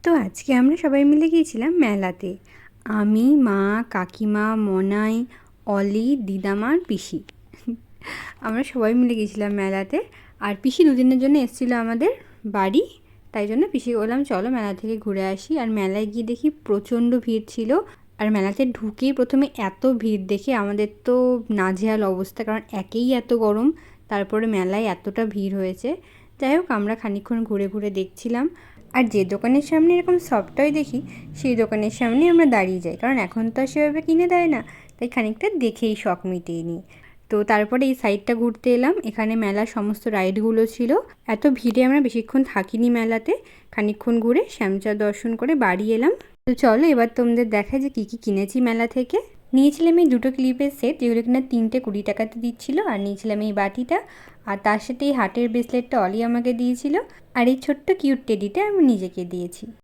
তো আজকে আমরা সবাই মিলে গিয়েছিলাম মেলাতে। আমি, মা, কাকিমা, মনাই, অলি, দিদামা আর পিসি। আমরা সবাই মিলে গিয়েছিলাম মেলাতে। আর পিসি দুদিনের জন্য এসেছিলো আমাদের বাড়ি, তাই জন্য পিসিকে বললাম চলো মেলা থেকে ঘুরে আসি। আর মেলায় গিয়ে দেখি প্রচণ্ড ভিড় ছিল। আর মেলাতে ঢুকেই প্রথমে এত ভিড় দেখে আমাদের তো নাজেহাল অবস্থা, কারণ একেই এত গরম, তারপরে মেলায় এতটা ভিড় হয়েছে। যাই হোক, আমরা খানিকক্ষণ ঘুরে ঘুরে দেখছিলাম। আর যে দোকানের সামনে এরকম সফট টয় দেখি, সেই দোকানের সামনে আমরা দাঁড়িয়ে যাই, কারণ এখন তো আর সেভাবে কিনে দেয় না, তাই খানিকটা দেখেই শখ মিটিয়ে নিই। তো তারপরে এই সাইডটা ঘুরতে এলাম, এখানে মেলার সমস্ত রাইডগুলো ছিল। এত ভিড়ে আমরা বেশিক্ষণ থাকিনি মেলাতে, খানিকক্ষণ ঘুরে শ্যামচাঁদ দর্শন করে বাড়ি এলাম। তো চলো এবার তোমাদের দেখায় যে কী কী কিনেছি মেলা থেকে। নিয়েছিলাম এই দুটো ক্লিপের সেট, যেগুলো কিনা 3টে 20 টাকাতে দিচ্ছিল। আর নিয়েছিলাম এই বাটিটা, আর তার সাথে এই হার্টের ব্রেসলেটটা অলি আমাকে দিয়েছিল। আর এই ছোট্ট কিউট টেডিটা আমি নিজেকে দিয়েছি।